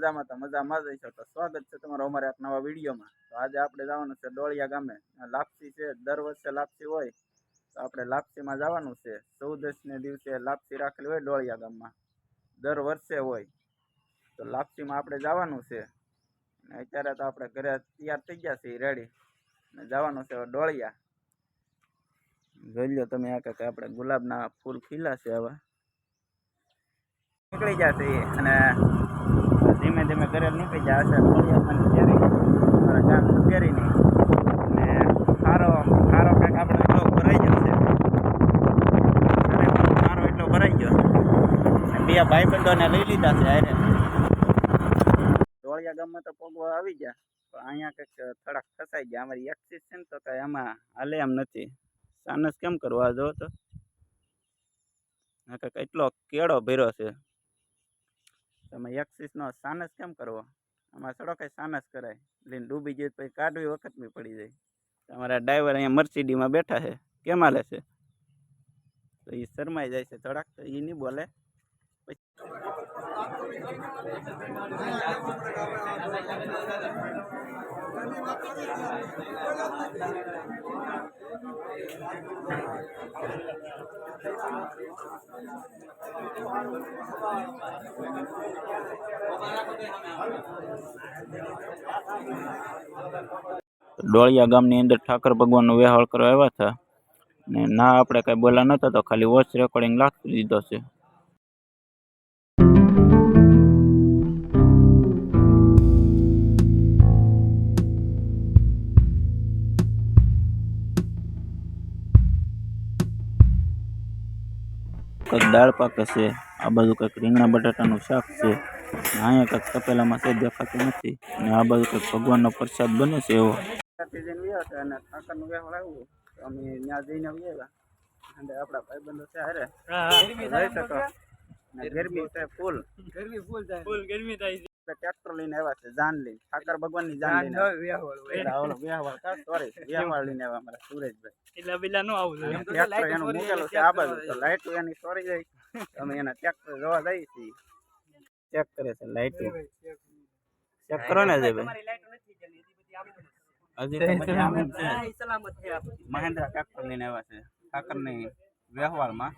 મજામાં તો મજામાં જ હશો. તો સ્વાગત છે તમારું અમારા એક નવા વિડીયોમાં. તો આજે આપણે જવાનું છે ડોળિયા ગામે. લાપસી છે, દર વર્ષે લાપસી હોય તો આપણે લાપસીમાં જવાનું છે. 14 દિવસે લાપસી રાખેલી હોય ડોળિયા ગામમાં, દર વર્ષે હોય. તો લાપસીમાં આપણે જવાનું છે. અને અત્યારે તો આપણે ઘરે તૈયાર થઈ ગયા છીએ, રેડી, અને જવાનું છે ડોળિયા. જોઈ લો તમે આ કે આપણે ગુલાબના ફૂલ ખીલા છે. હવે નીકળી જશે અને ધીમે ધીમે ઘરે નીકળી જાય હશે ડોળિયામાં કેરી, મારા ગામ કેરીની. અને ખારો કંઈક આપણે એટલો ભરાઈ ગયો છે, ખારો એટલો ભરાઈ ગયો. બે ભાઈબંધોને લઈ લીધા છે હારે. ડોળિયા ગામમાં તો પગવા આવી ગયા, પણ અહીંયા કંઈક થોડાક ફસાઈ ગયા. અમારી એક્સિસ છે ને તો કાંઈ આમાં હાલે એમ નથી. સાનસ કેમ કરવા જો તો કંઈક એટલો કેળો ભર્યો છે. તમે એક્સિસનો સાનસ કેમ કરવો? આમાં થોડો કઈ સાનસ કરાય. લઈને ડૂબી જાય પછી કાઢવી વખતની પડી જાય. તમારા ડ્રાઈવર અહીંયા મર્સિડીમાં બેઠા છે, કેમ હાલે છે? તો એ શરમાઈ જાય છે થોડાક, તો એ નહીં બોલે. ડોળિયા ગામની અંદર ઠાકર ભગવાનનો વિહાળ કરવા આવ્યા હતા, ને ના આપણે કઈ બોલ્યા નતા, તો ખાલી વોઇસ રેકોર્ડિંગ રાખી દીધો છે. કંઈક દાળ પાક છે, આ બાજુ કંઈક રીંગણા બટાટાનું શાક છે, અહીંયા કંઈક તપેલામાં છે દેખાતું નથી, અને આ બાજુ કંઈક ભગવાનનો પ્રસાદ બને છે એવો. અને ઠાકરનો વિહાળ આવ્યું તો અમે ત્યાં જઈને આવ્યા, અને આપણા ભાઈબંધો છે હારે રહી શકો. ગરમી છે ફૂલ, ગરમી થાય છે. ટ્રેક્ટર લઈને આવ્યા છે, જાન લઈને, ઠાકર ભગવાનની જાન લઈને. સોરી, વિહાળ લઈને આવ્યા અમારા સુરેશભાઈ. એટલે પેલા નો આવું ટ્રેક્ટર એનું મૂકેલું છે આ બાજુ, તો લાઈટ એની સોરી જાય. અમે એના ટ્રેક્ટર જોવા જઈએ છીએ, ચેક કરે છે લાઈટ. ચેક કરો ને જે ભાઈ, મહેન્દ્ર ટ્રેક્ટર લઈને આવ્યા છે ઠાકરની વ્યવહારમાં.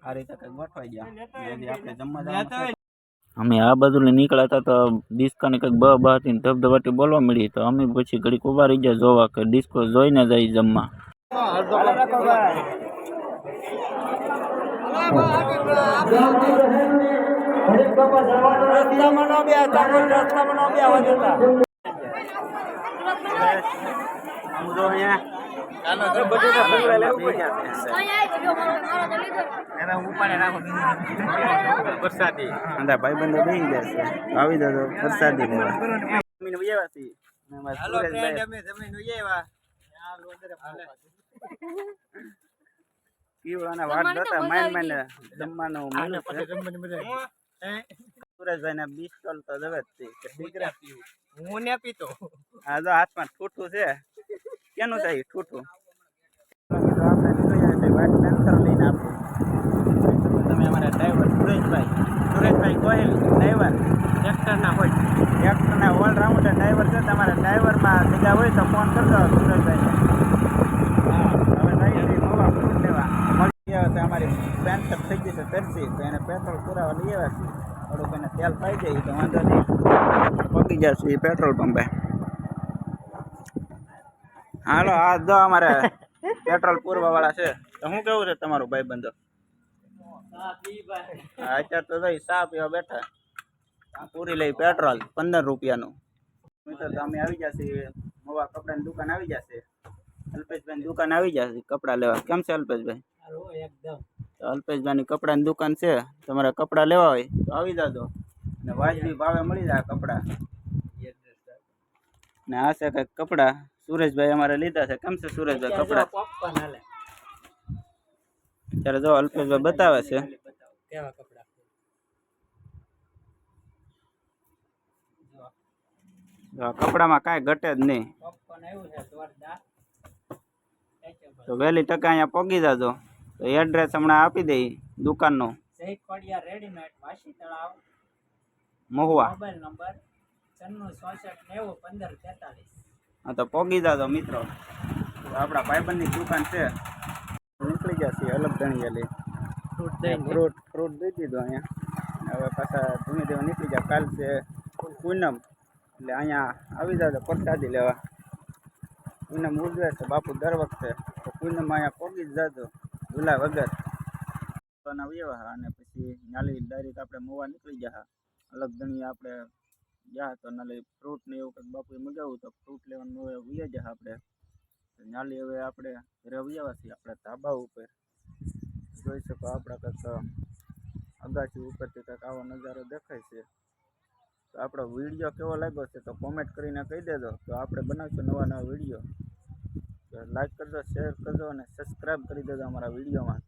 આ રીતે કઈ ગોઠવાઈ ગયા. અમે આ બાજુ નીકળ્યા હતા તો ડિસ્કોની કંઈક બહાથી ધબધબાટી બોલવા મળી, તો અમે પછી ઘડીક ઉભા રહી ગયા જોવા કે ડિસ્કો જોઈને જાય જમવા. વરસાદી ભાઈબંધો બેસી ગયા છે, આવી જજો વરસાદી સુરેશભાઈ ને બિસ્ટોલ તો જવે જ હું ને પીતો. હા જો હાથમાં ઠૂઠું છે, કેનું છે ઠૂઠું? લઈને આપું તમે અમારા ડ્રાઈવર સુરેશભાઈ ગોહિલ ડ્રાઈવર, ટ્રેક્ટરના હોય, ટ્રેક્ટરના ઓલરાઉન્ડર ડ્રાઈવર છે. તમારા ડ્રાઈવરમાં ભેગા હોય તો ફોન કરજો સુરેશભાઈને. હવે જઈએ નવા ફૂટ લેવા. મળી આવે તો અમારી પેન્શન થઈ ગઈ છે તરસી, તો એને પેટ્રોલ પુરાવા લઈ આવ્યા છીએ. થોડુંક એને તેલ પાઈ જાય તો વાંધો નહીં, પગી જશે પેટ્રોલ પંપે. હાલો આ જો અમારે પેટ્રોલ પૂરવા વાળા છે. તો શું કેવું છે તમારું ભાઈબંધો? અત્યારે તો જઈ ચા પીવા બેઠા, પૂરી લઈ પેટ્રોલ 15 રૂપિયાનું. મિત્રો તો અમે આવી જશે નવા કપડાની દુકાન આવી જશે. અલ્પેશભાઈની દુકાન આવી જશે કપડા લેવા. કેમ છે અલ્પેશભાઈ? તો અલ્પેશભાઈની કપડાની દુકાન છે, તમારે કપડા લેવા હોય તો આવી જાજો, ને વાજબી ભાવે મળી જાય કપડા. ને આ છે કંઈક કપડા સુરેશભાઈ અમારે લીધા છે. કેમ છે સુરેશભાઈ કપડા? અત્યારે જો અલ્પેશભાઈ બતાવે છે કપડામાં કાંઈ ઘટે જ નહીં. તો વહેલી ટકા અહીંયા પહોંચી જાજો. તો એડ્રેસ હમણાં આપી દઈ દુકાનનું. જય ખોડિયાર રેડીમેડ વાસી તળાવ, મહુવા. Mobile number 9664901543. હા તો પહોંચી જાજો મિત્રો. તો આપણા ભાઈબંધની દુકાન છે. નીકળી ગયા છીએ અલગ ધણીયાલી. ફ્રૂટ દઈ દીધું અહીંયા. હવે પાછા ધીમે ધીમે નીકળી ગયા. કાલ છે પૂનમ, એટલે અહીંયા આવી જાજો પ્રસાદી લેવા. પૂનમ ઉજવે છે બાપુ દર વખતે, તો પૂનમ અહીંયા પહોંચી જ જાજો ભૂલા વગર. આવ્યા અને પછી નાલી ડાયરેક્ટ આપણે મોવા નીકળી ગયા. અલગ ધણી આપણે ગયા તો નાલી ફ્રૂટ ને એવું કંઈક બાપુએ મગાવ્યું તો ફ્રૂટ લેવાનું મોવે ઉયા ગયા આપણે. નાલી હવે આપણે ઘરે આવ્યા છીએ આપણા ધાબા ઉપર. જોઈ શકો આપણા કંઈક અગાસી ઉપરથી કંઈક આવો નજારો દેખાય છે. તો આપણો વિડીયો કેવો લાગ્યો છે તો કોમેન્ટ કરીને કહી દેજો. તો આપણે બનાવશું નવા નવા વિડીયો. તો લાઈક કરજો, શેર કરજો અને સબસ્ક્રાઈબ કરી દેજો અમારા વિડીયોમાં.